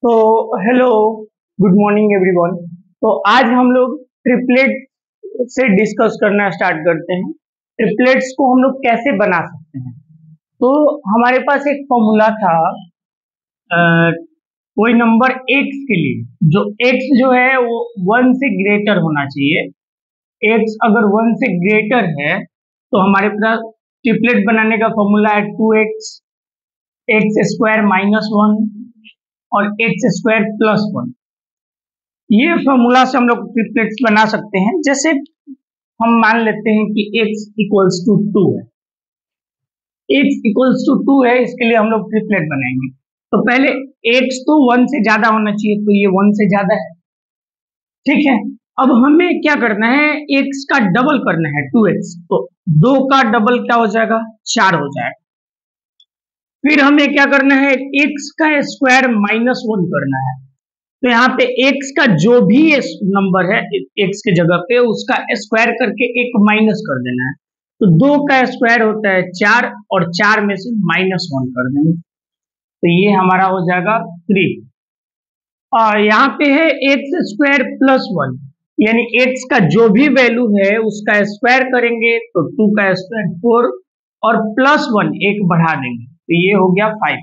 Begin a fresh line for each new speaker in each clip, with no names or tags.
तो hello, good morning everyone. तो आज हम लोग ट्रिपलेट से डिस्कस करना स्टार्ट करते हैं। ट्रिपलेट्स को हम लोग कैसे बना सकते हैं। तो हमारे पास एक फॉर्मूला था कोई नंबर एक्स के लिए, जो एक्स जो है वो 1 से ग्रेटर होना चाहिए। एक्स अगर 1 से ग्रेटर है तो हमारे पास ट्रिपलेट बनाने का फॉर्मूला है 2x, एक्स स्क्वायर माइनस 1 और एक्स स्क्वायर प्लस 1। ये फॉर्मूला से हम लोग ट्रिपलेट्स बना सकते हैं। जैसे हम मान लेते हैं कि x इक्वल्स टू 2 है, x इक्वल्स टू 2 है, इसके लिए हम लोग ट्रिपलेट बनाएंगे। तो पहले x तो 1 से ज्यादा होना चाहिए, तो ये 1 से ज्यादा है, ठीक है। अब हमें क्या करना है, x का डबल करना है 2x, तो 2 का डबल क्या हो जाएगा, 4 हो जाएगा। फिर हमें क्या करना है, x का स्क्वायर माइनस 1 करना है। तो यहाँ पे x का जो भी नंबर है x के जगह पे उसका स्क्वायर करके एक माइनस कर देना है। तो 2 का स्क्वायर होता है 4 और 4 में से माइनस 1 कर देंगे, तो ये हमारा हो जाएगा 3। और यहाँ पे है एक्स स्क्वायर प्लस 1, यानी x का जो भी वैल्यू है उसका स्क्वायर करेंगे तो 2 का स्क्वायर 4 और प्लस 1 एक बढ़ा देंगे, तो ये हो गया 5।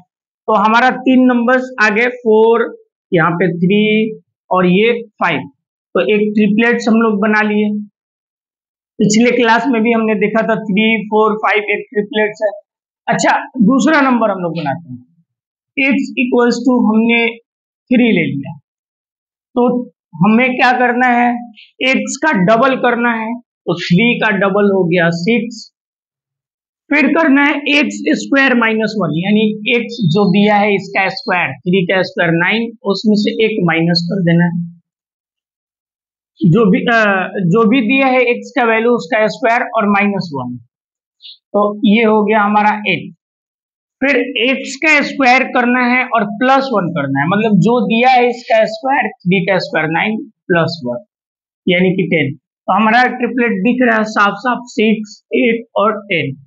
तो हमारा 3 नंबर्स आ गए, 4, यहाँ पे 3 और ये 5। तो एक ट्रिपलेट्स हम लोग बना लिए। पिछले क्लास में भी हमने देखा था 3, 4, 5 एक ट्रिपलेट्स है। अच्छा, दूसरा नंबर हम लोग बनाते हैं। x इक्वल्स टू हमने 3 ले लिया, तो हमें क्या करना है, x का डबल करना है। तो 3 का डबल हो गया 6। फिर करना है एक्स स्क्वायर माइनस 1, यानी x जो दिया है इसका स्क्वायर, 3 का स्क्वायर 9, उसमें से एक माइनस कर देना है। जो भी दिया है x का वैल्यू उसका स्क्वायर और माइनस 1, तो ये हो गया हमारा 8। फिर x का स्क्वायर करना है और प्लस 1 करना है, मतलब जो दिया है इसका स्क्वायर, 3 का स्क्वायर 9 प्लस 1 यानी कि 10। तो हमारा ट्रिपलेट दिख रहा है साफ साफ, 6, 8 और 10।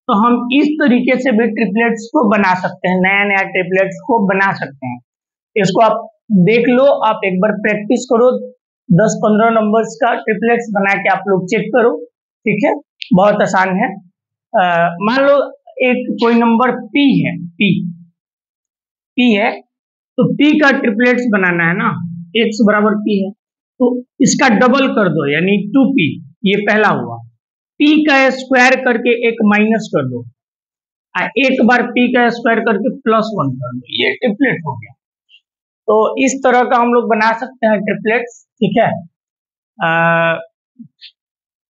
तो हम इस तरीके से भी ट्रिपलेट्स को बना सकते हैं, नया नया ट्रिपलेट्स को बना सकते हैं। इसको आप देख लो, आप एक बार प्रैक्टिस करो, 10-15 नंबर्स का ट्रिपलेट्स बना के आप लोग चेक करो, ठीक है, बहुत आसान है। मान लो एक कोई नंबर p है, p है, तो p का ट्रिपलेट्स बनाना है ना, x बराबर p है, तो इसका डबल कर दो यानी 2p, ये पहला हुआ। p का स्क्वायर करके एक माइनस कर दो, एक बार p का स्क्वायर करके प्लस 1 कर दो, ये ट्रिपलेट हो गया। तो इस तरह का हम लोग बना सकते हैं ट्रिपलेट्स, ठीक है।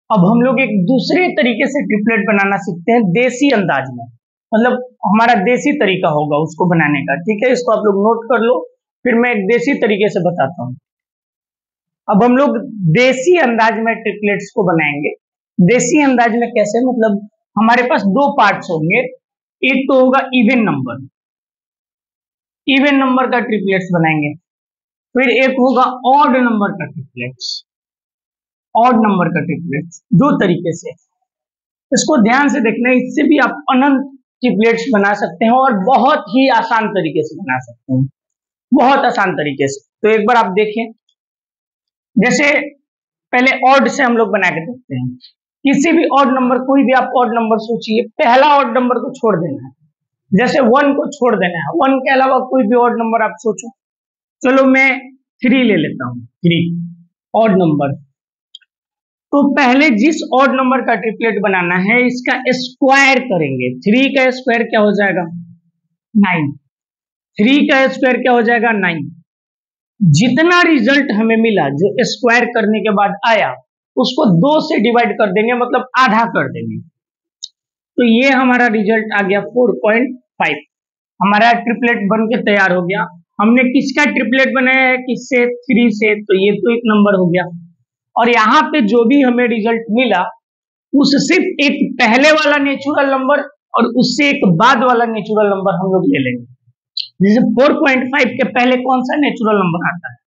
अब हम लोग एक दूसरे तरीके से ट्रिपलेट बनाना सीखते हैं, देसी अंदाज में, मतलब हमारा देसी तरीका होगा उसको बनाने का, ठीक है। इसको आप लोग नोट कर लो, फिर मैं एक देसी तरीके से बताता हूँ। अब हम लोग देसी अंदाज में ट्रिपलेट्स को बनाएंगे। देसी अंदाज में कैसे, मतलब हमारे पास 2 पार्ट्स होंगे, एक तो होगा इवन नंबर, इवन नंबर का ट्रिपलेट्स बनाएंगे। फिर एक होगा ऑड नंबर का ट्रिपलेट्स, ऑड नंबर का ट्रिपलेट्स, 2 तरीके से। इसको ध्यान से देखना, इससे भी आप अनंत ट्रिपलेट्स बना सकते हैं और बहुत ही आसान तरीके से बना सकते हैं, बहुत आसान तरीके से। तो एक बार आप देखें, जैसे पहले ऑड से हम लोग बना के देखते हैं। किसी भी ऑड नंबर, कोई भी आप ऑड नंबर सोचिए, पहला ऑड नंबर को छोड़ देना है, जैसे 1 को छोड़ देना है, 1 के अलावा कोई भी ऑड नंबर आप सोचो। चलो मैं 3 ले लेता हूँ, 3 ऑड नंबर। तो पहले जिस ऑड नंबर का ट्रिपलेट बनाना है इसका स्क्वायर करेंगे। 3 का स्क्वायर क्या हो जाएगा, 9। 3 का स्क्वायर क्या हो जाएगा, 9। जितना रिजल्ट हमें मिला जो स्क्वायर करने के बाद आया, उसको 2 से डिवाइड कर देंगे, मतलब आधा कर देंगे। तो ये हमारा रिजल्ट आ गया 4.5। हमारा ट्रिपलेट बन के तैयार हो गया। हमने किसका ट्रिपलेट बनाया है, किससे, 3 से, तो ये तो एक नंबर हो गया। और यहाँ पे जो भी हमें रिजल्ट मिला उससे एक पहले वाला नेचुरल नंबर और उससे एक बाद वाला नेचुरल नंबर हम लोग ले लेंगे। जैसे 4.5 के पहले कौन सा नेचुरल नंबर आता है,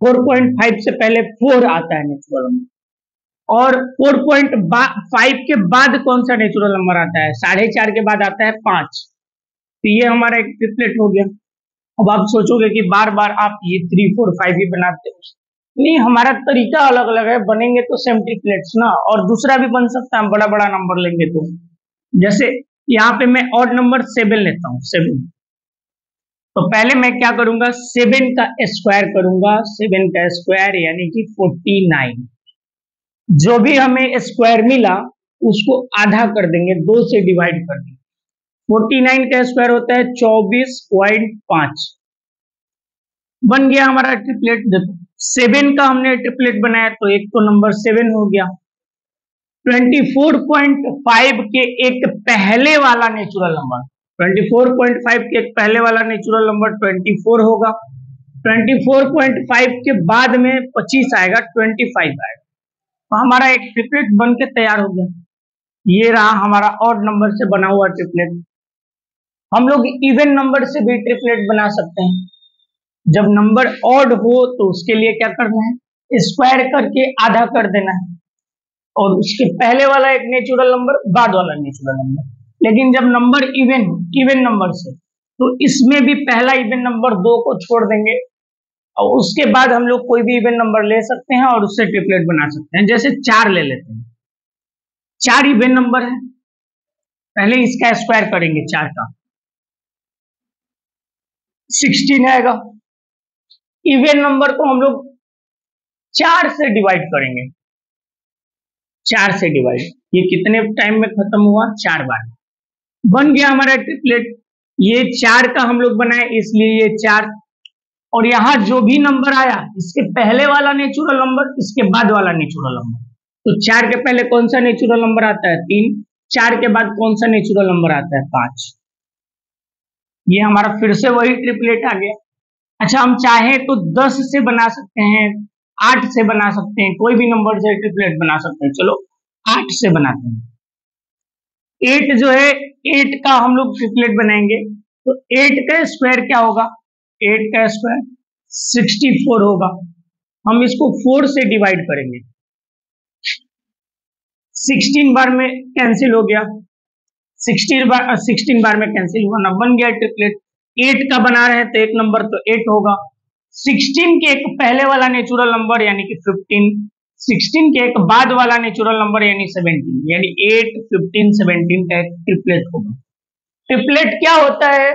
4.5 से पहले 4 आता है नेचुरल नंबर, और 4.5 के बाद कौन सा नेचुरल नंबर आता है, 4.5 के बाद आता है 5। तो ये हमारा एक ट्रिपलेट हो गया। अब आप सोचोगे कि बार बार आप ये 3, 4, 5 ही बनाते हो। नहीं, हमारा तरीका अलग अलग है, बनेंगे तो सेम ट्रिपलेट्स ना, और दूसरा भी बन सकता है, बड़ा बड़ा नंबर लेंगे तो। जैसे यहाँ पे मैं ऑड नंबर 7 लेता हूँ, 7। तो पहले मैं क्या करूंगा, 7 का स्क्वायर करूंगा, 7 का स्क्वायर यानी कि 49। जो भी हमें स्क्वायर मिला उसको आधा कर देंगे, 2 से डिवाइड कर देंगे। 49 का स्क्वायर होता है 24.5। बन गया हमारा ट्रिपलेट। देखो 7 का हमने ट्रिपलेट बनाया तो एक तो नंबर 7 हो गया। 24.5 के एक पहले वाला नेचुरल नंबर, 24.5 के एक पहले वाला नेचुरल नंबर 24 होगा। 24.5 के बाद में 25 आएगा, 25 आएगा। तो हमारा एक ट्रिपलेट बन के तैयार हो गया। ये रहा हमारा ऑड नंबर से बना हुआ ट्रिपलेट। हम लोग इवन नंबर से भी ट्रिपलेट बना सकते हैं। जब नंबर ऑड हो तो उसके लिए क्या करना है, स्क्वायर करके आधा कर देना है, और उसके पहले वाला एक नेचुरल नंबर, बाद वाला नेचुरल नंबर। लेकिन जब नंबर इवन नंबर से, तो इसमें भी पहला इवन नंबर 2 को छोड़ देंगे, और उसके बाद हम लोग कोई भी इवन नंबर ले सकते हैं और उससे ट्रिपलेट बना सकते हैं। जैसे 4 ले लेते हैं, 4 इवन नंबर है, पहले इसका स्क्वायर करेंगे, 4 का 16 आएगा। इवन नंबर को हम लोग 4 से डिवाइड करेंगे, 4 से डिवाइड, ये कितने टाइम में खत्म हुआ, 4 बार। बन गया हमारा ट्रिपलेट। ये 4 का हम लोग बनाए इसलिए ये 4, और यहाँ जो भी नंबर आया इसके पहले वाला नेचुरल नंबर, इसके बाद वाला नेचुरल नंबर। तो 4 के पहले कौन सा नेचुरल नंबर आता है, 3। 4 के बाद कौन सा नेचुरल नंबर आता है, 5। ये हमारा फिर से वही ट्रिपलेट आ गया। अच्छा, हम चाहे तो 10 से बना सकते हैं, 8 से बना सकते हैं, कोई भी नंबर से ट्रिपलेट बना सकते हैं। चलो 8 से बनाते हैं। 8 जो है, 8 का हम लोग ट्रिपलेट बनाएंगे तो 8 का स्क्वायर क्या होगा, 8 का स्क्वायर 64 होगा। हम इसको 4 से डिवाइड करेंगे, 16 बार में कैंसिल हो गया, 16 बार में कैंसिल हुआ ना, बन गया ट्रिपलेट। 8 का बना रहे हैं तो एक नंबर तो 8 होगा, 16 के एक पहले वाला नेचुरल नंबर यानी कि 15, 16 के एक बाद वाला नेचुरल नंबर यानी 17, यानी 8, 15, 17 का एक ट्रिपलेट होगा। ट्रिपलेट क्या होता है,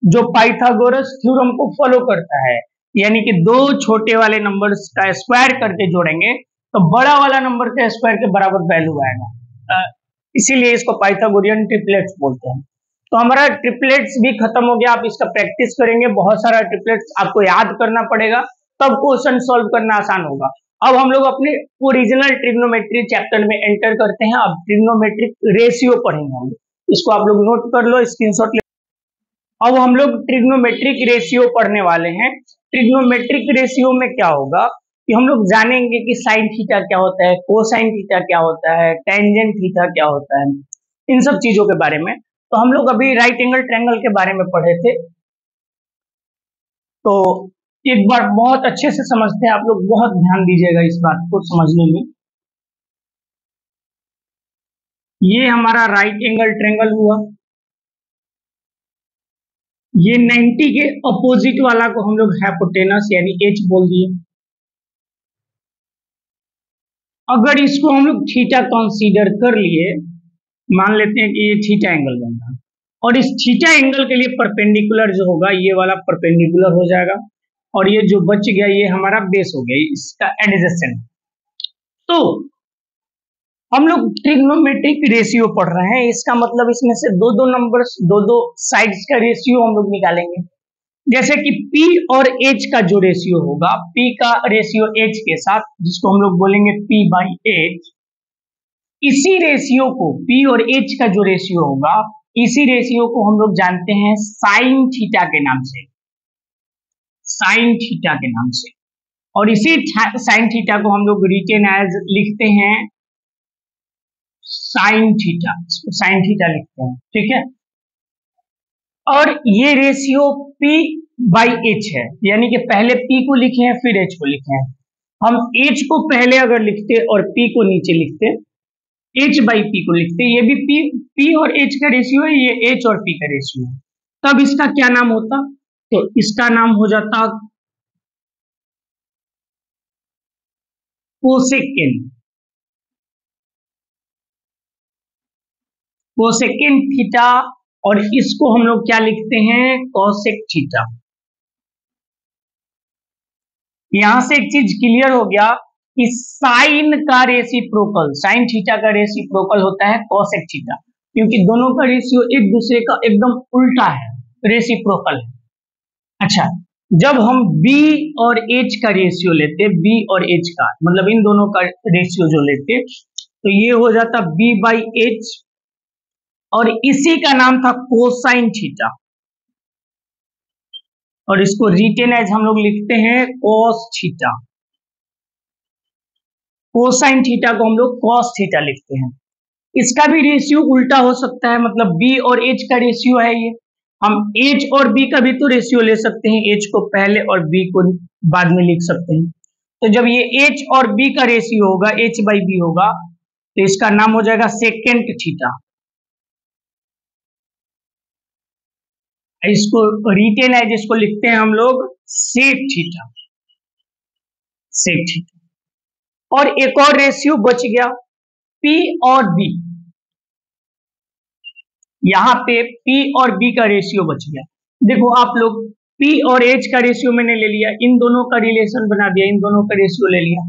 जो पाइथागोरस थ्योरम को फॉलो करता है, यानी कि 2 छोटे वाले नंबर्स का स्क्वायर करके जोड़ेंगे तो बड़ा वाला नंबर के स्क्वायर के बराबर वैल्यू आएगा, इसीलिए इसको पाइथागोरियन ट्रिपलेट्स बोलते हैं। तो हमारा ट्रिपलेट्स भी खत्म हो गया। आप इसका प्रैक्टिस करेंगे, बहुत सारा ट्रिपलेट्स आपको याद करना पड़ेगा, तब क्वेश्चन सॉल्व करना आसान होगा। अब हम लोग अपने ओरिजिनल ट्रिग्नोमेट्री चैप्टर में एंटर करते हैं। अब ट्रिग्नोमेट्रिक रेशियो पढ़ेंगे हम लोग, इसको आप लोग नोट कर लो, स्क्रीनशॉट ले। अब हम लोग ट्रिग्नोमेट्रिक रेशियो पढ़ने वाले हैं। ट्रिग्नोमेट्रिक रेशियो में क्या होगा कि हम लोग जानेंगे कि साइन थीटा क्या होता है, कोसाइन थीटा क्या होता है, टेंजेंट थीटा क्या होता है, इन सब चीजों के बारे में। तो हम लोग अभी राइट एंगल ट्रायंगल के बारे में पढ़े थे, तो एक बार बहुत अच्छे से समझते हैं। आप लोग बहुत ध्यान दीजिएगा इस बात को समझने में। ये हमारा राइट एंगल ट्रायंगल हुआ, ये 90 के अपोजिट वाला को हम लोग हाइपोटेनस यानी एच बोल दिए। अगर इसको हम लोग थीटा कंसीडर कर लिए, मान लेते हैं कि ये थीटा एंगल बन रहा है, और इस थीटा एंगल के लिए परपेंडिकुलर जो होगा ये वाला परपेंडिकुलर हो जाएगा, और ये जो बच गया ये हमारा बेस हो गया, इसका एडजेसेंट। तो हम लोग ट्रिग्नोमेट्रिक रेशियो पढ़ रहे हैं, इसका मतलब इसमें से दो नंबर्स, दो साइड्स का रेशियो हम लोग निकालेंगे। जैसे कि P और H का जो रेशियो होगा, P का रेशियो H के साथ, जिसको हम लोग बोलेंगे P/H, इसी रेशियो को, P और H का जो रेशियो होगा, इसी रेशियो को हम लोग जानते हैं साइन थीटा के नाम से, साइन थीटा के नाम से। और इसी साइन थीटा को हम लोग रिटेन एज लिखते हैं साइन थीटा, साइन थीटा लिखते हैं, ठीक है। और ये रेशियो P/H है, यानी कि पहले P को लिखे हैं फिर H को लिखे हैं। हम H को पहले अगर लिखते और P को नीचे लिखते, H/P को लिखते, ये भी P और H का रेशियो है, ये H और P का रेशियो है, तब इसका क्या नाम होता, तो इसका नाम हो जाता कोसेकेंट। कोसेकेंट थीटा, और इसको हम लोग क्या लिखते हैं, कॉसेक थीटा। यहां से एक चीज क्लियर हो गया कि साइन का रेसिप्रोकल, साइन थीटा का रेसिप्रोकल होता है कॉसेक थीटा, क्योंकि दोनों का रेशियो एक दूसरे का एकदम उल्टा है, रेसिप्रोकल है। अच्छा, जब हम b और h का रेशियो लेते, b और h का मतलब इन दोनों का रेशियो जो लेते, तो ये हो जाता b बाई एच, और इसी का नाम था कोसाइन थीटा, और इसको रिटेन एज हम लोग लिखते हैं कॉस थीटा। कोसाइन थीटा को हम लोग कॉस थीटा लिखते हैं। इसका भी रेशियो उल्टा हो सकता है, मतलब b और h का रेशियो है ये, हम h और b का भी तो रेशियो ले सकते हैं, h को पहले और b को बाद में लिख सकते हैं। तो जब ये h और b का रेशियो होगा, h बाई b होगा, तो इसका नाम हो जाएगा सेकेंट थीटा। इसको रिटेन एज इसको लिखते हैं हम लोग सेक थीटा, सेक थीटा। और एक और रेशियो बच गया, p और b। यहाँ पे P और B का रेशियो बच गया। देखो आप लोग, P और H का रेशियो मैंने ले लिया, इन दोनों का रिलेशन बना दिया, इन दोनों का रेशियो ले लिया,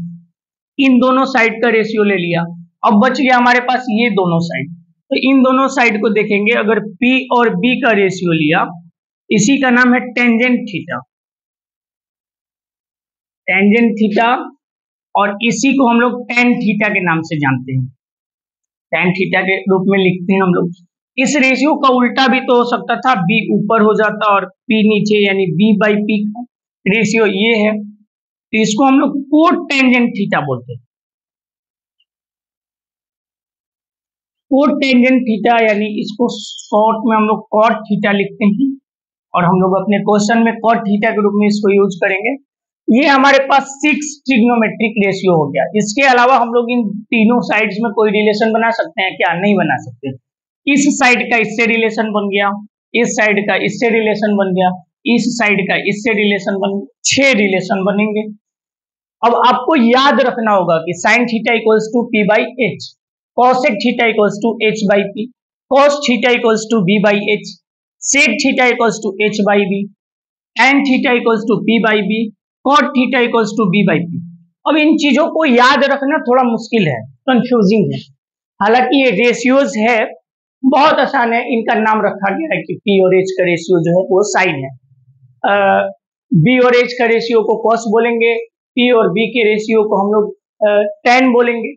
इन दोनों साइड का रेशियो ले लिया। अब बच गया हमारे पास ये दोनों साइड, तो इन दोनों साइड को देखेंगे, अगर P और B का रेशियो लिया, इसी का नाम है टेंजेंट थीटा, टेंजेंट थीटा। और इसी को हम लोग टेन थीटा के नाम से जानते हैं, टेन थीटा के रूप में लिखते हैं हम लोग। इस रेशियो का उल्टा भी तो हो सकता था, बी ऊपर हो जाता और पी नीचे, यानी बी बाई पी का रेशियो ये है, तो इसको हम लोग कोट टेंजेंट थीटा बोलते हैं। कोट टेंजेंट थीटा, यानी इसको शॉर्ट में हम लोग कॉट थीटा लिखते हैं, और हम लोग अपने क्वेश्चन में कॉट थीटा के रूप में इसको यूज करेंगे। ये हमारे पास 6 ट्रिग्नोमेट्रिक रेशियो हो गया। इसके अलावा हम लोग इन तीनों साइड्स में कोई रिलेशन बना सकते हैं क्या? नहीं बना सकते। इस साइड का इससे रिलेशन बन गया, इस साइड का इससे रिलेशन बन गया, इस साइड का इससे रिलेशन बन गया, 6 रिलेशन बनेंगे। अब आपको याद रखना होगा कि sine theta equals to P by H, cosec theta equals to H by P, cos theta equals to B by H, sec theta equals to H by B, tan theta equals to P by B, cot theta equals to B by P. अब इन चीजों को याद रखना थोड़ा मुश्किल है, confusing है, हालांकि ये रेशियोज है, बहुत आसान है। इनका नाम रखा गया है कि पी और एच का रेशियो जो है वो साइन है, बी और एच का रेशियो को कॉस बोलेंगे, पी और बी के रेशियो को हम लोग tan बोलेंगे।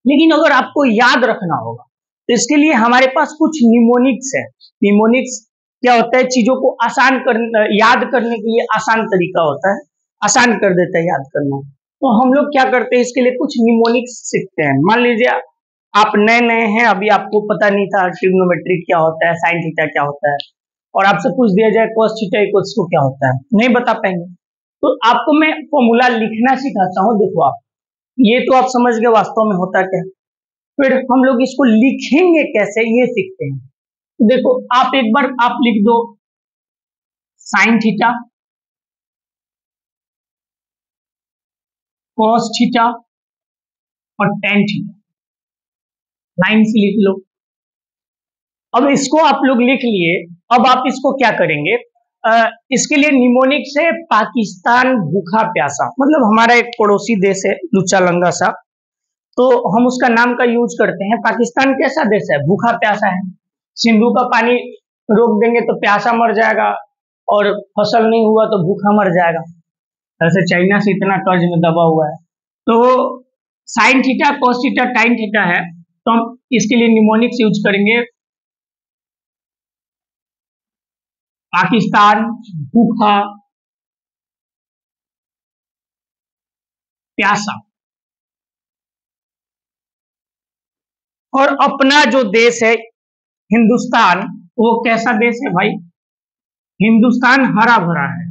लेकिन अगर आपको याद रखना होगा तो इसके लिए हमारे पास कुछ निमोनिक्स है। निमोनिक्स क्या होता है? चीजों को आसान कर, याद करने के लिए आसान तरीका होता है, आसान कर देता है याद करना। तो हम लोग क्या करते हैं, इसके लिए कुछ निमोनिक्स सीखते हैं। मान लीजिए आप नए नए हैं, अभी आपको पता नहीं था ट्रिग्नोमेट्री क्या होता है, साइन थीटा क्या होता है, और आपसे पूछ दिया जाए cos थीटा इक्वल्स टू क्या होता है, नहीं बता पाएंगे। तो आपको मैं फॉर्मूला लिखना सिखाता हूँ। देखो आप, ये तो आप समझ गए वास्तव में होता क्या है, फिर हम लोग इसको लिखेंगे कैसे ये सीखते हैं। तो देखो आप एक बार आप लिख दो साइन थीटा, कॉस थीटा और टेन थीटा, लाइन से लिख लो। अब इसको आप लोग लिख लिए, अब आप इसको क्या करेंगे, इसके लिए निमोनिक्स है पाकिस्तान भूखा प्यासा, मतलब हमारा एक पड़ोसी देश है लुच्चा लंगा सा, तो हम उसका नाम का यूज करते हैं। पाकिस्तान कैसा देश है? भूखा प्यासा है। सिंधु का पानी रोक देंगे तो प्यासा मर जाएगा, और फसल नहीं हुआ तो भूखा मर जाएगा। ऐसे चाइना से इतना कर्ज में दबा हुआ है। तो साइन थीटा, कॉस थीटा, टाइन थीटा है, तो हम इसके लिए निमोनिक्स यूज करेंगे पाकिस्तान भूखा प्यासा। और अपना जो देश है हिंदुस्तान, वो कैसा देश है भाई? हिंदुस्तान हरा भरा है।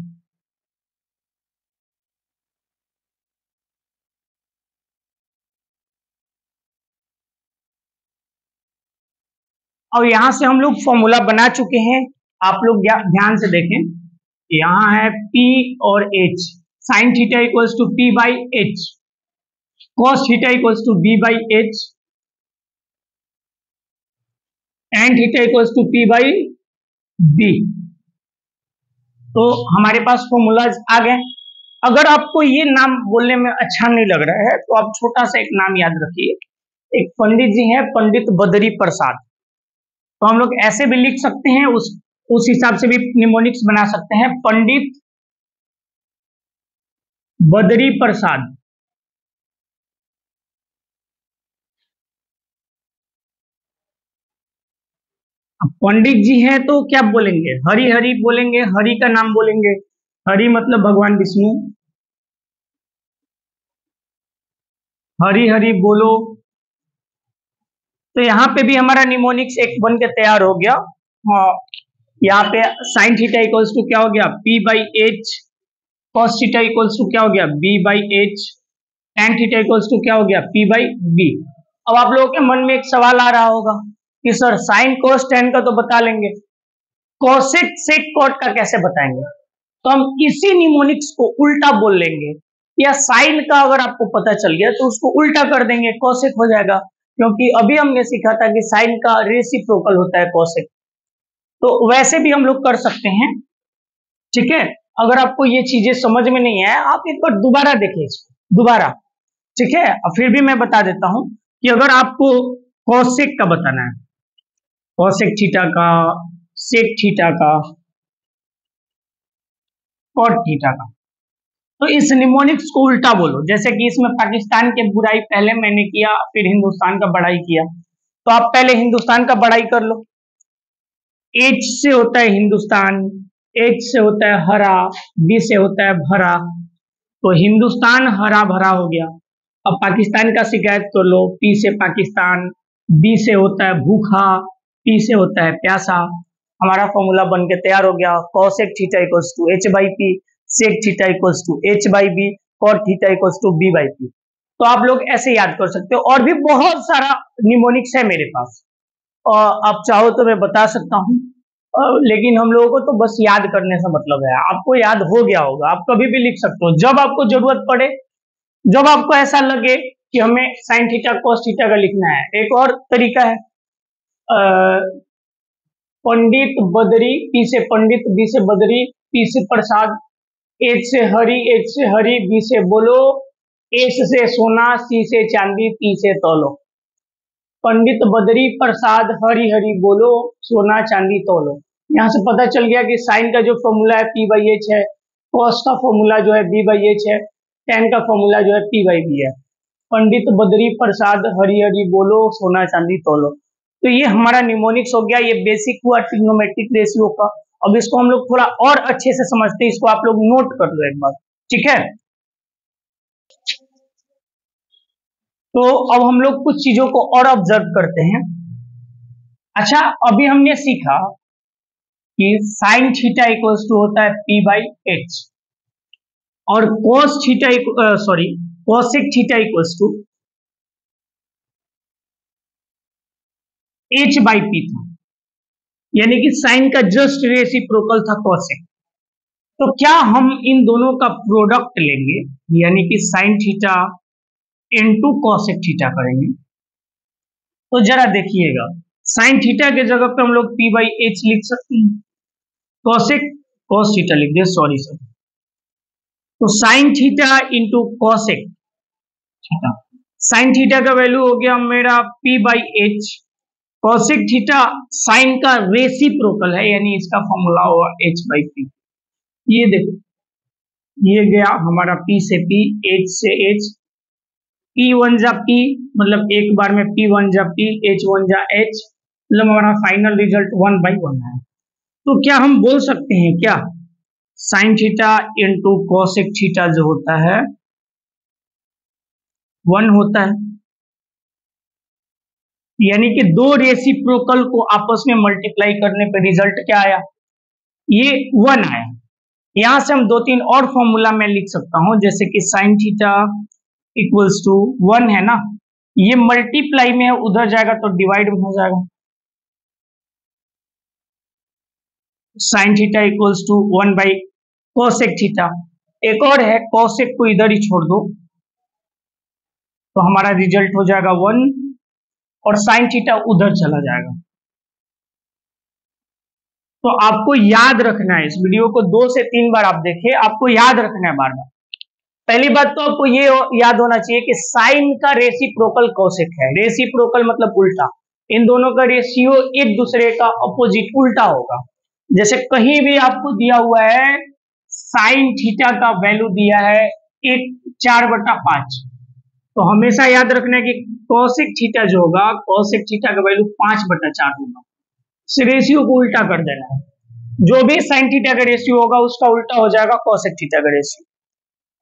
और यहां से हम लोग फॉर्मूला बना चुके हैं, आप लोग ध्यान से देखें। यहाँ है P और H, sine theta equals to P by H, cos theta equals to B by H, and theta equals to P by B। तो हमारे पास फॉर्मूलाज आ गए। अगर आपको ये नाम बोलने में अच्छा नहीं लग रहा है तो आप छोटा सा एक नाम याद रखिए, एक पंडित जी हैं, पंडित बद्री प्रसाद। तो हम लोग ऐसे भी लिख सकते हैं, उस हिसाब से भी निमोनिक्स बना सकते हैं, पंडित बद्री प्रसाद। अब पंडित जी हैं तो क्या बोलेंगे, हरि हरि बोलेंगे, हरि का नाम बोलेंगे, हरि मतलब भगवान विष्णु, हरि हरि बोलो। तो यहाँ पे भी हमारा निमोनिक्स एक बन के तैयार हो गया। हाँ, यहाँ पे साइन थीटा इक्वल्स टू क्या हो गया, P by H, cos theta equals to क्या हो गया, B by H, tan theta equals to क्या हो गया, P बाई B। अब आप लोगों के मन में एक सवाल आ रहा होगा कि सर साइन कोस टेन का तो बता लेंगे, कोसेक सेक कॉट का कैसे बताएंगे? तो हम इसी निमोनिक्स को उल्टा बोल लेंगे, या साइन का अगर आपको पता चल गया तो उसको उल्टा कर देंगे, कोसेक हो जाएगा। क्योंकि अभी हमने सीखा था कि साइन का रेसिप्रोकल होता है कोसेक, तो वैसे भी हम लोग कर सकते हैं। ठीक है, अगर आपको ये चीजें समझ में नहीं आया आप एक बार दोबारा देखिए इसको दोबारा। ठीक है, फिर भी मैं बता देता हूं कि अगर आपको कोसेक का बताना है, कोसेक थीटा का, सेक थीटा का, कॉट थीटा का, तो इस निमोनिक्स को उल्टा बोलो। जैसे कि इसमें पाकिस्तान के बुराई पहले मैंने किया, फिर हिंदुस्तान का बड़ाई किया, तो आप पहले हिंदुस्तान का बड़ाई कर लो। एच से होता है हिंदुस्तान, एच से होता है हरा, बी से होता है भरा, तो हिंदुस्तान हरा भरा हो गया। अब पाकिस्तान का शिकायत कर लो, पी से पाकिस्तान, बी से होता है भूखा, पी से होता है प्यासा। हमारा फॉर्मूला बन के तैयार हो गया, cosec theta equals to H by P, sec theta equals to H by B, cot theta equals to B by P. तो आप लोग ऐसे याद कर सकते हो, और भी बहुत सारा निमोनिक्स है मेरे पास, और आप चाहो तो मैं बता सकता हूँ, लेकिन हम लोगों को तो बस याद करने से मतलब है। आपको याद हो गया होगा, आप कभी भी लिख सकते हो जब आपको जरूरत पड़े, जब आपको ऐसा लगे कि हमें साइन थीटा कॉस थीटा का लिखना है। एक और तरीका है, पंडित बद्री, पी से पंडित, बी से बद्री, पी से प्रसाद, एच से हरि, एच से हरि, बी से बोलो, एस से सोना, सी से चांदी, पी से तौलो। पंडित बद्री प्रसाद हरि हरि बोलो, सोना चांदी तौलो। यहाँ से पता चल गया कि साइन का जो फॉर्मूला है P बाई एच है, कॉस का फॉर्मूला जो है B बाई एच है, टेन का फॉर्मूला जो है P बाई बी है। पंडित बद्री प्रसाद हरि हरि बोलो, सोना चांदी तौलो। तो ये हमारा निमोनिक्स हो गया, ये बेसिक हुआ ट्रिग्नोमेट्रिक रेशियो का। अब इसको हम लोग थोड़ा और अच्छे से समझते हैं, इसको आप लोग नोट कर लो एक बार। ठीक है, तो अब हम लोग कुछ चीजों को और ऑब्जर्व करते हैं। अच्छा, अभी हमने सीखा कि साइन थीटा इक्वल्स टू होता है P बाई एच, और cos theta sorry cosec theta equals to H by P था, यानी कि साइन का जस्ट रेसिप्रोकल था कोसेक। तो क्या हम इन दोनों का प्रोडक्ट लेंगे, यानी कि sine theta into cosec theta करेंगे? तो जरा देखिएगा, साइन थीटा के जगह पे हम लोग P बाई एच लिख सकते हैं, कोसेक कोस थीटा लिख दे, सॉरी सर। तो sine theta into cosec theta, sine theta का वैल्यू हो गया मेरा P by H, cosec theta sine का रेसिप्रोकल है, यानी इसका फॉर्मूला होगा H बाई पी। ये देखो, ये गया हमारा P से P, H से H, P वन जा P, मतलब एक बार में P वन जा P, H वन जा H, मतलब हमारा फाइनल रिजल्ट 1 बाई 1 है। तो क्या हम बोल सकते हैं क्या, sine theta into cosec theta जो होता है 1 होता है, यानी कि दो रेसिप्रोकल को आपस में मल्टीप्लाई करने पर रिजल्ट क्या आया, ये 1 आया। यहां से हम 2-3 और फॉर्मूला में लिख सकता हूं, जैसे कि साइन थीटा इक्वल्स टू 1 है ना, ये मल्टीप्लाई में है, उधर जाएगा तो डिवाइड में हो जाएगा। Sine theta equals to 1 by cosec theta, एक और है कोसेक को इधर ही छोड़ दो तो हमारा रिजल्ट हो जाएगा 1 और साइन थीटा उधर चला जाएगा। तो आपको याद रखना है, इस वीडियो को 2 से 3 बार आप देखें, आपको याद रखना है बार बार। पहली बात तो आपको ये याद होना चाहिए कि साइन का रेसिप्रोकल कोसेक है। रेसिप्रोकल मतलब उल्टा, इन दोनों का रेशियो एक दूसरे का अपोजिट उल्टा होगा। जैसे कहीं भी आपको दिया हुआ है साइन थीटा का वैल्यू दिया है 4/5, तो हमेशा याद रखना है कि कोसेक थीटा जो होगा, कोसेक थीटा का वैल्यू 5/4 होगा। इस रेशियो को उल्टा कर देना है, जो भी साइन थीटा का रेशियो होगा उसका उल्टा हो जाएगा कोसेक थीटा का रेशियो।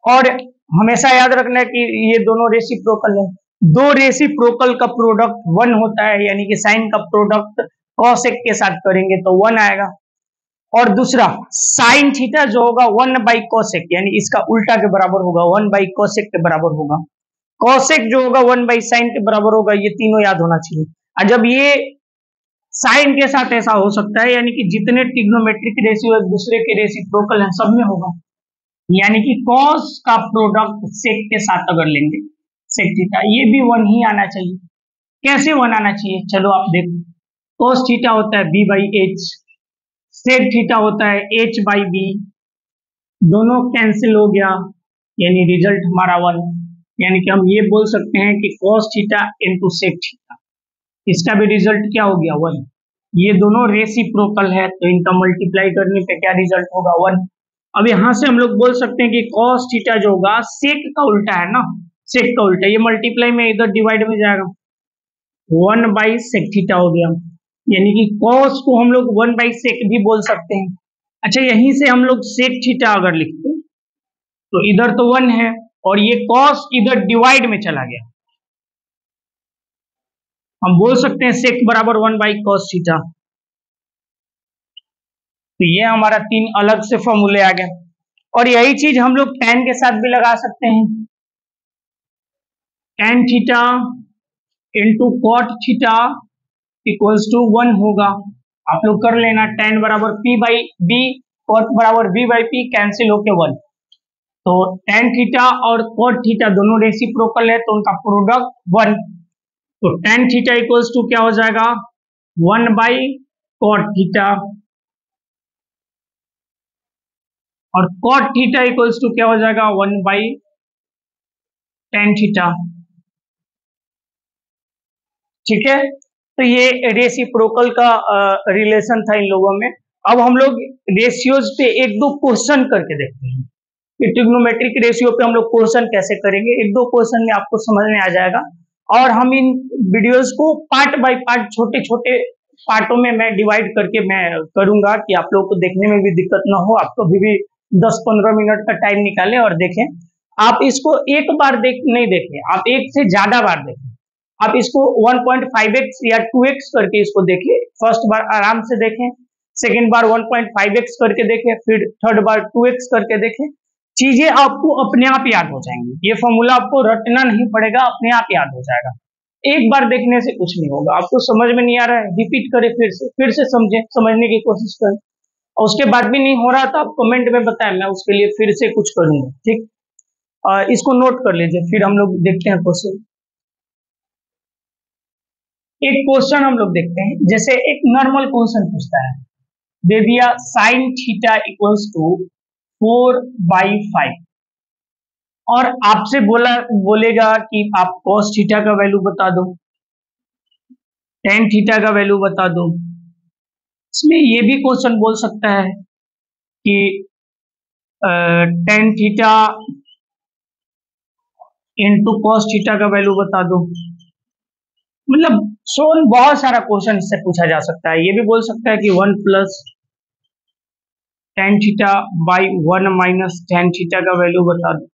और हमेशा याद रखना है कि ये दोनों रेसिप्रोकल है, दो रेसिप्रोकल का प्रोडक्ट 1 होता है, यानी कि साइन का प्रोडक्ट कोसेक के साथ करेंगे तो 1 आएगा। और दूसरा साइन थीटा जो होगा 1/कोसेक, यानी इसका उल्टा के बराबर होगा, 1/कोसेक के बराबर होगा। कोसेक जो होगा 1/साइन के बराबर होगा। ये तीनों याद होना चाहिए। और जब ये साइन के साथ ऐसा हो सकता है, यानी कि जितने ट्रिग्नोमेट्रिक रेशियो एक दूसरे के रेसिप्रोकल हैं सब में होगा, यानी कि कॉस का प्रोडक्ट सेक के साथ अगर लेंगे सेक थीटा, ये भी 1 ही आना चाहिए। कैसे 1 आना चाहिए, चलो आप देखो। कॉस थीटा होता है b/h, सेक थीटा होता है h/b, दोनों कैंसिल हो गया, यानी रिजल्ट हमारा 1। यानी कि हम ये बोल सकते हैं कि cos theta into sec theta, इसका भी रिजल्ट क्या हो गया 1। ये दोनों रेसिप्रोकल है तो इनका मल्टीप्लाई करने पे क्या रिजल्ट होगा 1। अब यहां से हम लोग बोल सकते हैं कि cos थीटा जो होगा सेक का उल्टा है ना, सेक का उल्टा, ये मल्टीप्लाई में इधर डिवाइड में जाएगा, 1/सेक थीटा हो गया। यानी कि cos को हम लोग 1/सेक भी बोल सकते हैं। अच्छा, यहीं से हम लोग सेक थीटा अगर लिखते हैं तो इधर तो 1 है और ये cos इधर डिवाइड में चला गया, हम बोल सकते हैं सेक बराबर 1/cos थीटा। तो ये हमारा 3 अलग से फॉर्मूले आ गए। और यही चीज हम लोग tan के साथ भी लगा सकते हैं, tan theta into cot theta equals to 1 होगा। आप लोग कर लेना, tan बराबर p/b, कॉट बराबर b/p, कैंसिल होके 1। तो tan थीटा और कॉट थीटा दोनों रेसिप्रोकल है तो उनका प्रोडक्ट 1। तो tan थीटा इक्वल्स टू क्या हो जाएगा 1/कॉट थीटा, और कॉट थीटा इक्वल्स टू क्या हो जाएगा 1/tan थीटा। ठीक है, तो ये रेसिप्रोकल का रिलेशन था इन लोगों में। अब हम लोग रेशियोज पे 1-2 क्वेश्चन करके देखते हैं कि ट्रिग्नोमेट्रिक रेशियो पे हम लोग क्वेश्चन कैसे करेंगे। 1-2 क्वेश्चन में आपको समझ में आ जाएगा। और हम इन वीडियोस को पार्ट बाय पार्ट, छोटे छोटे पार्टों में मैं डिवाइड करके मैं करूंगा कि आप लोगों को देखने में भी दिक्कत ना हो। आप कभी भी 10-15 मिनट का टाइम निकालें और देखें। आप इसको एक बार नहीं देखें, आप एक से ज्यादा बार देखें। आप इसको 1.5x या 2x करके इसको देखिए। फर्स्ट बार आराम से देखें, सेकेंड बार 1.5x करके देखें, फिर थर्ड बार 2x करके देखें। चीजें आपको अपने आप याद हो जाएंगी। ये फॉर्मूला आपको रटना नहीं पड़ेगा, अपने आप याद हो जाएगा। एक बार देखने से कुछ नहीं होगा। आपको समझ में नहीं आ रहा है, रिपीट करें, फिर से समझें, समझने की कोशिश करें। और उसके बाद भी नहीं हो रहा तो आप कमेंट में बताएं, मैं उसके लिए फिर से कुछ करूंगा। ठीक, इसको नोट कर लीजिए, फिर हम लोग देखते हैं क्वेश्चन। एक क्वेश्चन हम लोग देखते हैं, जैसे एक नॉर्मल क्वेश्चन पूछता है, दे दिया साइन थीटा इक्वल्स टू 4/5 और आपसे बोलेगा कि आप cos थीटा का वैल्यू बता दो, tan थीटा का वैल्यू बता दो। इसमें ये भी क्वेश्चन बोल सकता है कि tan theta into cos theta का वैल्यू बता दो। मतलब सोन बहुत सारा क्वेश्चन इससे पूछा जा सकता है। ये भी बोल सकता है कि 1 + tan theta by 1 - tan theta का वैल्यू बता दो।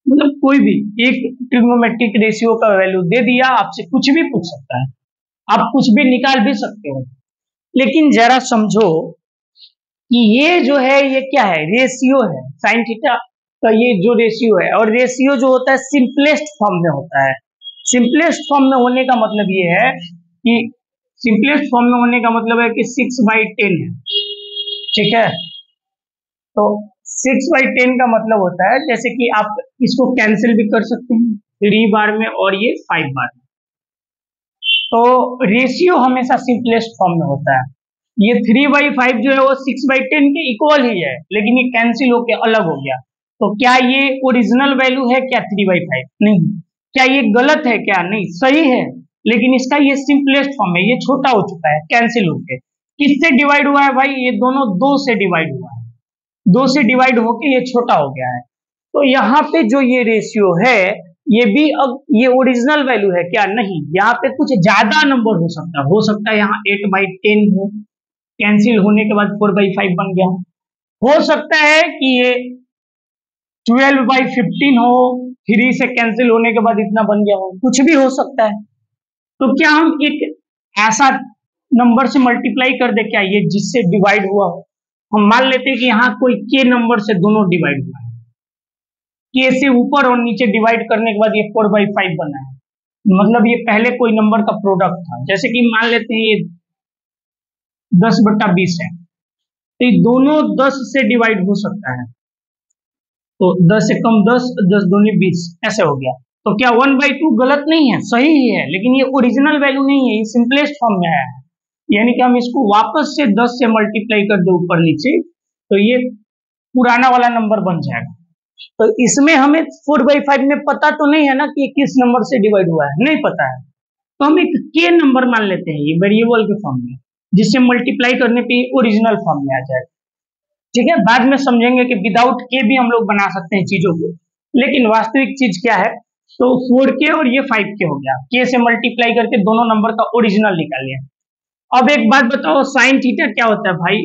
मतलब कोई भी एक ट्रिग्नोमेट्रिक रेशियो का वैल्यू दे दिया, आपसे कुछ भी पूछ सकता है, आप कुछ भी निकाल भी सकते हो। लेकिन जरा समझो कि ये जो है ये क्या है, रेशियो है। साइन थीटा का ये जो रेशियो है, और रेशियो जो होता है सिंपलेस्ट फॉर्म में होता है। सिंपलेस्ट फॉर्म में होने का मतलब ये है कि सिंपलेस्ट फॉर्म में होने का मतलब है कि 6/10 है। ठीक है, तो 6/10 का मतलब होता है जैसे कि आप इसको कैंसिल भी कर सकते हैं 3 बार में और ये 5 बार में। तो रेशियो हमेशा सिंपलेस्ट फॉर्म में होता है। ये 3/5 जो है वो 6/10 के इक्वल ही है, लेकिन ये कैंसिल होके अलग हो गया। तो क्या ये ओरिजिनल वैल्यू है क्या 3/5? नहीं। क्या ये गलत है क्या? नहीं, सही है, लेकिन इसका ये सिंपलेस्ट फॉर्म है, ये छोटा हो चुका है कैंसिल होके। किससे डिवाइड हुआ है भाई? ये दोनों 2 से डिवाइड हुआ है, 2 से डिवाइड होके ये छोटा हो गया है। तो यहाँ पे जो ये रेशियो है ये भी अब ये ओरिजिनल वैल्यू है क्या? नहीं, यहाँ पे कुछ ज्यादा नंबर हो सकता है यहाँ 8/10 हो, कैंसिल होने के बाद 4/5 बन गया। हो सकता है कि ये 12/15 हो, 3 से कैंसिल होने के बाद इतना बन गया हो, कुछ भी हो सकता है। तो क्या हम एक ऐसा नंबर से मल्टीप्लाई कर दे क्या ये जिससे डिवाइड हुआ हो? हम मान लेते हैं कि यहाँ कोई के नंबर से दोनों डिवाइड हुआ है, के से ऊपर और नीचे डिवाइड करने के बाद ये 4/5 बना है, मतलब ये पहले कोई नंबर का प्रोडक्ट था। जैसे कि मान लेते हैं ये 10/20 है, तो ये दोनों 10 से डिवाइड हो सकता है। तो 10 से कम 10, 10 दूनी 20 ऐसे हो गया। तो क्या 1/2 गलत नहीं है? सही ही है, लेकिन ये ओरिजिनल वैल्यू नहीं है, ये सिंपलेस्ट फॉर्म में है। यानी कि हम इसको वापस से 10 से मल्टीप्लाई कर दे ऊपर नीचे तो ये पुराना वाला नंबर बन जाएगा। तो इसमें हमें 4/5 में पता तो नहीं है ना कि किस नंबर से डिवाइड हुआ है, नहीं पता है। तो हम एक के नंबर मान लेते हैं ये वेरिएबल के फॉर्म में, जिससे मल्टीप्लाई करने पे ओरिजिनल फॉर्म में आ जाएगा। ठीक है, बाद में समझेंगे कि विदाउट के भी हम लोग बना सकते हैं चीजों को, लेकिन वास्तविक चीज क्या है? तो 4K और ये 5K हो गया, के से मल्टीप्लाई करके दोनों नंबर का ओरिजिनल निकाल लिया। अब एक बात बताओ, साइन थीटा क्या होता है भाई?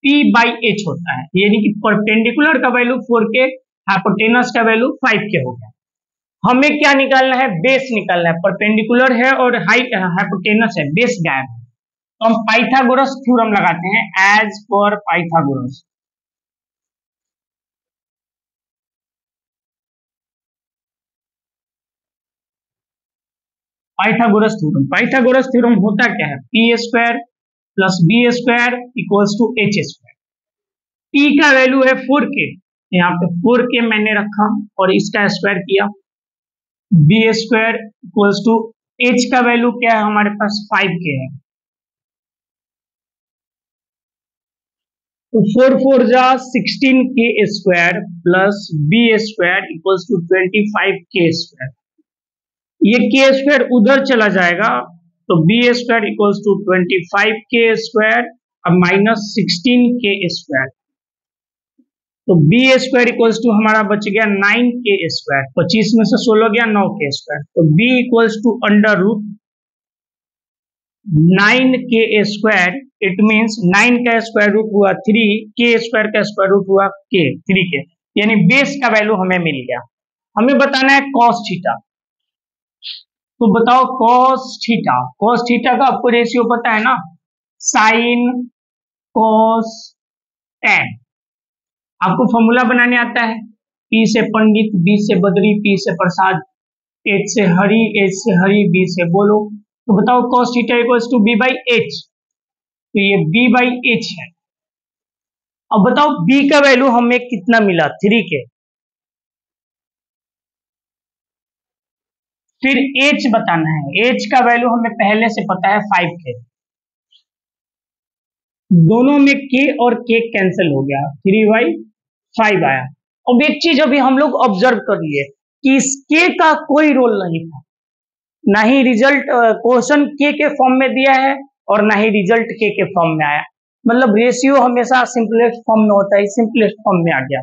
P/H होता है, यानी कि परपेंडिकुलर का वैल्यू 4K, हाइपोटेनस का वैल्यू 5K हो गया। हमें क्या निकालना है? बेस निकालना है। परपेंडिकुलर है और हाइट हाइपोटेनस है, बेस गायब है। तो हम पाइथागोरस थ्योरम लगाते हैं, as per Pythagoras. Pythagoras theorem होता क्या है? P² plus B² equals to H²। P का वैल्यू है 4K, यहाँ पे 4K मैंने रखा और इसका स्क्वायर किया। B² इक्वल्स टू H का वैल्यू क्या है हमारे पास? 5K है। तो 4 जा 16K² plus B² equals to 25K²। ये K² उधर चला जाएगा, तो B² इक्वल्स टू 25K² अब माइनस 16K²। तो B² इक्वल्स टू हमारा बच गया 9K², 25 में से 16 गया 9K²। तो B equals to under root 9K²। It means 9 का स्क्वायर रूट हुआ 3, K² का स्क्वायर रूट हुआ K, 3K, यानी बेस का वैल्यू हमें मिल गया। हमें बताना है कॉस थीटा। तो बताओ कॉस थीटा का आपको रेशियो पता है ना? Sine cos tan. आपको फॉर्मूला बनाने आता है? P से पंडित, B से बद्री, P से प्रसाद, H से हरि, H से हरि, B से बोलो। तो बताओ cos theta equals to B/H, तो ये B/H है। अब बताओ B का वैल्यू हमें कितना मिला? 3K। फिर H बताना है, H का वैल्यू हमें पहले से पता है 5K। दोनों में K और K कैंसिल हो गया, 3/5 आया। अब एक चीज अभी हम लोग ऑब्जर्व कर लिए कि इस K का कोई रोल नहीं था, ना ही रिजल्ट क्वेश्चन के फॉर्म में दिया है और ना ही रिजल्ट के फॉर्म में आया। मतलब रेशियो हमेशा सिंपलेस्ट फॉर्म में होता है, सिंपलेस्ट फॉर्म में आ गया।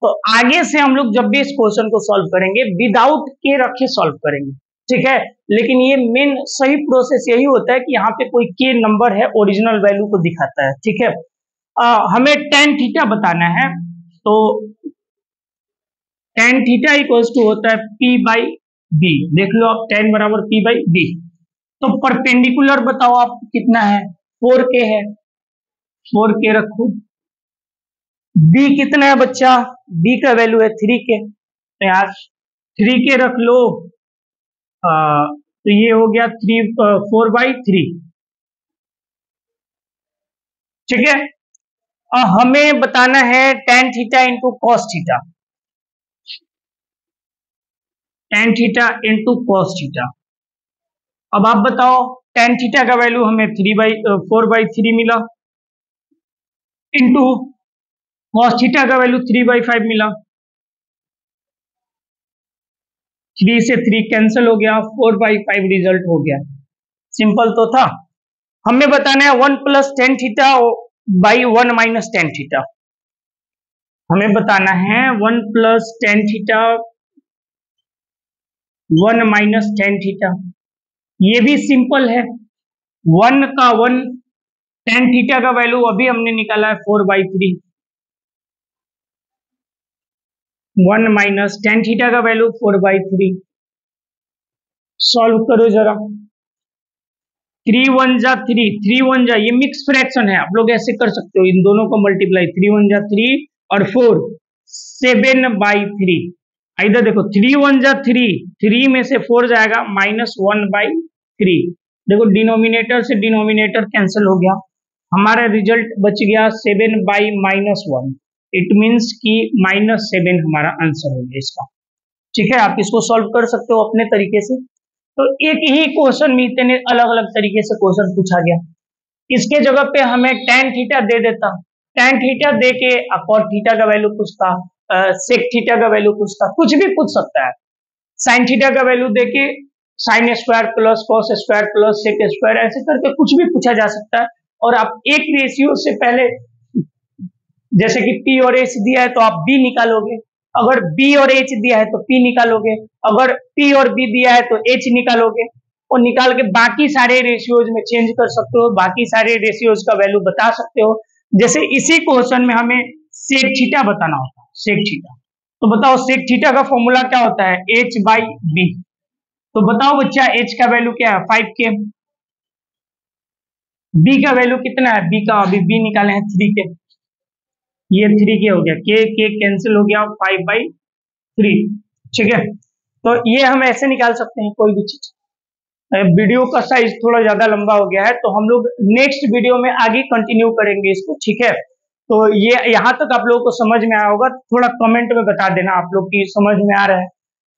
तो आगे से हम लोग जब भी इस क्वेश्चन को सॉल्व करेंगे विदाउट के रखे सॉल्व करेंगे, ठीक है। लेकिन ये मेन सही प्रोसेस यही होता है कि यहाँ पे कोई के नंबर है, ओरिजिनल वैल्यू को दिखाता है, ठीक है। हमें tan थीटा बताना है, तो tan थीटा इक्वल्स टू होता है P/B। देख लो आप, tan बराबर P/B। तो परपेंडिकुलर बताओ आप कितना है? 4K है, 4K रखो। B कितना है बच्चा? B का वैल्यू है 3K, तो यार 3K रख लो। तो ये हो गया 4/3, ठीक है। हमें बताना है tan theta into cos theta, tan theta into cos theta. अब आप बताओ tan थीटा का वैल्यू हमें 4/3 मिला, इंटू कॉस थीटा का वैल्यू 3/5 मिला। 3 से 3 कैंसिल हो गया, 4/5 रिजल्ट हो गया। सिंपल तो था। हमें बताना है 1 plus tan theta by 1 minus tan theta. हमें बताना है 1 plus tan theta 1 minus tan theta. ये भी सिंपल है, 1 का 1, tan थीटा का वैल्यू अभी हमने निकाला है 4/3, 1 माइनस tan थीटा का वैल्यू 4/3। सॉल्व करो जरा। 3 1 जा 3, 3 1 जा, ये मिक्स फ्रैक्शन है, आप लोग ऐसे कर सकते हो, इन दोनों को मल्टीप्लाई, 3 1 जा 3 और 4 7/3। इधर देखो 3 1 जा 3, 3 में से 4 जाएगा -1/3। देखो डिनोमिनेटर से डिनोमिनेटर कैंसिल हो गया, हमारा रिजल्ट बच गया 7/-1। इट मीन्स कि -7 हमारा आंसर हो गया इसका। ठीक है, आप इसको सॉल्व कर सकते हो अपने तरीके से। तो एक ही क्वेश्चन में इतने अलग अलग तरीके से क्वेश्चन पूछा गया। इसके जगह पे हमें tan थीटा दे देता, tan थीटा दे के cot थीटा का वैल्यू पूछता, sec थीटा का वैल्यू पूछता, कुछ भी पूछ सकता है। sin थीटा का वैल्यू दे के sin square plus cos square plus sec square, ऐसे करके कुछ भी पूछा जा सकता है। और आप एक रेशियो से पहले, जैसे कि P और H दिया है तो आप B निकालोगे, अगर B और H दिया है तो P निकालोगे, अगर P और B दिया है तो H निकालोगे, और निकाल के बाकी सारे रेशियोज में चेंज कर सकते हो, बाकी सारे रेशियोज का वैल्यू बता सकते हो। जैसे इसी क्वेश्चन में हमें सेक थीटा बताना होता है, सेक थीटा, तो बताओ सेक थीटा का फॉर्मूला क्या होता है, H/B। तो बताओ बच्चा H का वैल्यू क्या है 5K, B का वैल्यू कितना है, B का अभी B निकाले हैं 3K, ये 3K हो गया, K कैंसिल हो गया 5/3। ठीक है, तो ये हम ऐसे निकाल सकते हैं कोई भी चीज। वीडियो का साइज थोड़ा ज्यादा लंबा हो गया है, तो हम लोग नेक्स्ट वीडियो में आगे कंटिन्यू करेंगे इसको। ठीक है, तो ये यहाँ तक आप लोगों को समझ में आया होगा, थोड़ा कमेंट में बता देना आप लोग की समझ में आ रहा है,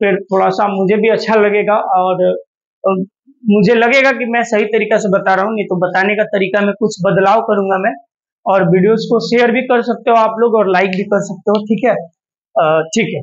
फिर थोड़ा सा मुझे भी अच्छा लगेगा, और मुझे लगेगा कि मैं सही तरीका से बता रहा हूँ, नहीं तो बताने का तरीका में कुछ बदलाव करूंगा मैं। और वीडियोस को शेयर भी कर सकते हो आप लोग और लाइक भी कर सकते हो। ठीक है, ठीक है।